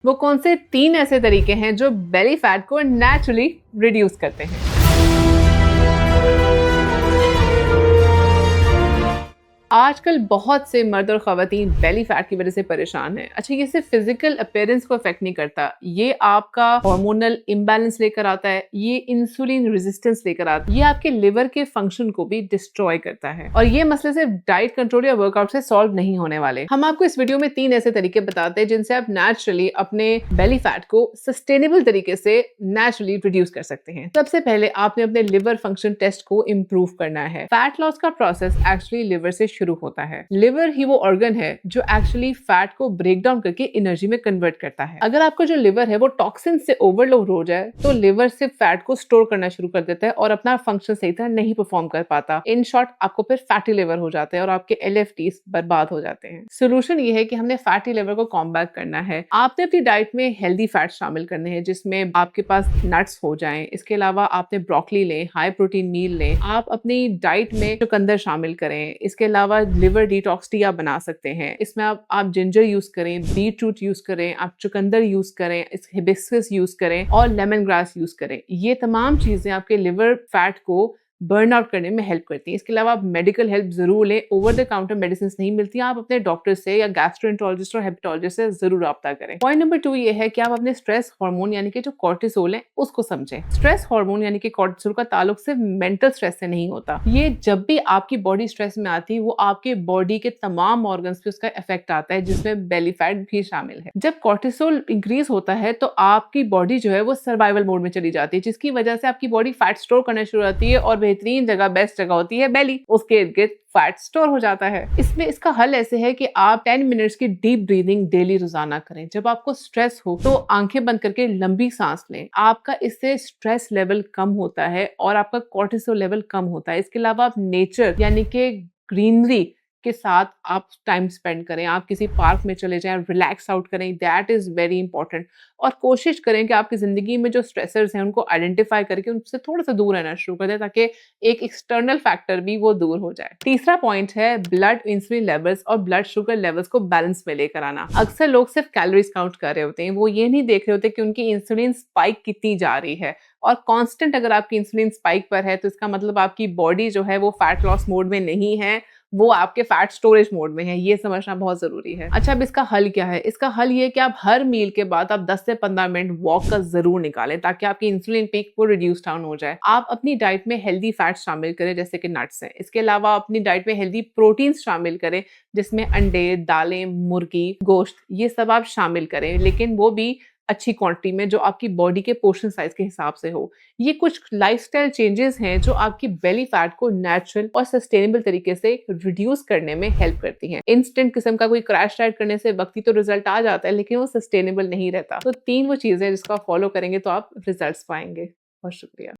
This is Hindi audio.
वो कौन से 3 ऐसे तरीके हैं जो बेली फैट को नेचुरली रिड्यूस करते हैं। आजकल बहुत से मर्द और ख़वातीन बेली फैट की वजह से परेशान हैं। अच्छा, ये सिर्फ फिजिकल अपीयरेंस को अफेक्ट नहीं करता, ये आपका हार्मोनल इम्बैलेंस लेकर आता है, ये इंसुलिन रेजिस्टेंस लेकर आता है, ये आपके लिवर के फंक्शन को भी डिस्ट्रॉय करता है। और ये मसले सिर्फ डाइट कंट्रोल या वर्कआउट से सॉल्व नहीं होने वाले। हम आपको इस वीडियो में 3 ऐसे तरीके बताते हैं जिनसे आप नेचुरली अपने बेली फैट को सस्टेनेबल तरीके से नेचुरली रिड्यूस कर सकते हैं। सबसे पहले आपने अपने लिवर फंक्शन टेस्ट को इम्प्रूव करना है। फैट लॉस का प्रोसेस एक्चुअली लिवर से शुरू होता है। लिवर ही वो ऑर्गन है जो एक्चुअली फैट को ब्रेक डाउन करके एनर्जी में कन्वर्ट करता है। अगर आपका जो लिवर है वो टॉक्सिन से ओवरलोड हो जाए तो लिवर से फैट को स्टोर करना शुरू कर देता है और अपना फंक्शन सही तरह नहीं परफॉर्म कर पाता। इन शॉर्ट, आपको फिर फैटी लिवर हो जाते हैं और आपके LFTs बर्बाद हो जाते हैं। सोल्यूशन ये है कि हमने फैटी लिवर को कॉम्बैट करना है। आपने अपनी डाइट में हेल्दी फैट शामिल करने हैं जिसमें आपके पास नट्स हो जाएं। इसके अलावा आपने ब्रोकली लें, हाई प्रोटीन मील लें। आप अपनी डाइट में चुकंदर शामिल करें। इसके अलावा लिवर डिटॉक्स टी आप बना सकते हैं। इसमें आप जिंजर यूज करें, बीट रूट यूज करें, आप चुकंदर यूज करें, हिबिस्कस यूज करें और लेमन ग्रास यूज करें। ये तमाम चीजें आपके लिवर फैट को बर्न आउट करने में हेल्प करती हैं। इसके अलावा आप मेडिकल हेल्प जरूर लें। ओवर द काउंटर मेडिसिन नहीं मिलती, आप अपने डॉक्टर से या गैस्ट्रोएंटरोलॉजिस्ट और हेपेटोलॉजिस्ट से जरूर रब्ता करें। पॉइंट नंबर 2 ये है कि आप अपने स्ट्रेस हार्मोन यानी कि जो कॉर्टिसोल है उसको समझें। स्ट्रेस हार्मोन यानी कि कॉर्टिसोल का ताल्लुक सिर्फ मेंटल स्ट्रेस से नहीं होता। ये जब भी आपकी बॉडी स्ट्रेस में आती है वो आपके बॉडी के तमाम ऑर्गन्स पे उसका इफेक्ट आता है जिसमें बेली फैट भी शामिल है। जब कॉर्टिसोल इंक्रीज होता है तो आपकी बॉडी जो है वो सर्वाइवल मोड में चली जाती है, जिसकी वजह से आपकी बॉडी फैट स्टोर करना शुरू होती है और बेहतरीन जगह, बेस्ट जगह होती है बेली, उसके इर्द गिर्द फैट स्टोर हो जाता है। इसमें इसका हल ऐसे है कि आप 10 मिनट्स की डीप ब्रीदिंग डेली रोजाना करें। जब आपको स्ट्रेस हो तो आंखें बंद करके लंबी सांस लें। आपका इससे स्ट्रेस लेवल कम होता है और आपका कॉर्टिसोल लेवल कम होता है। इसके अलावा आप नेचर यानी कि ग्रीनरी के साथ आप टाइम स्पेंड करें। आप किसी पार्क में चले जाएं, रिलैक्स आउट करें, दैट इज वेरी इंपॉर्टेंट। और कोशिश करें कि आपकी जिंदगी में जो स्ट्रेसर्स हैं उनको आइडेंटिफाई करके उनसे थोड़ा सा दूर रहना शुरू कर दें ताकि एक एक्सटर्नल फैक्टर भी वो दूर हो जाए। तीसरा पॉइंट है ब्लड इंसुलिन लेवल्स और ब्लड शुगर लेवल्स को बैलेंस में लेकर आना। अक्सर लोग सिर्फ कैलोरीज काउंट कर रहे होते हैं, वो ये नहीं देख रहे होते कि उनकी इंसुलिन स्पाइक कितनी जा रही है। और कांस्टेंट अगर आपकी इंसुलिन स्पाइक पर है तो इसका मतलब आपकी बॉडी जो है वो फैट लॉस मोड में नहीं है, वो आपके फैट स्टोरेज मोड में है। ये समझना बहुत जरूरी है। अच्छा, अब इसका हल क्या है? इसका हल ये कि आप हर मील के बाद आप 10 से 15 मिनट वॉक का जरूर निकालें ताकि आपकी इंसुलिन पीक वो रिड्यूस डाउन हो जाए। आप अपनी डाइट में हेल्दी फैट शामिल करें जैसे कि नट्स हैं। इसके अलावा अपनी डाइट में हेल्दी प्रोटीन शामिल करें जिसमें अंडे, दालें, मुर्गी, गोश्त, ये सब आप शामिल करें, लेकिन वो भी अच्छी क्वांटिटी में जो आपकी बॉडी के पोर्शन साइज के हिसाब से हो। ये कुछ लाइफस्टाइल चेंजेस हैं जो आपकी बेली फैट को नेचुरल और सस्टेनेबल तरीके से रिड्यूस करने में हेल्प करती हैं। इंस्टेंट किस्म का कोई क्रैश डाइट करने से वक्ती तो रिजल्ट आ जाता है लेकिन वो सस्टेनेबल नहीं रहता। तो 3 वो चीजें जिसको आप फॉलो करेंगे तो आप रिजल्ट्स पाएंगे। बहुत शुक्रिया।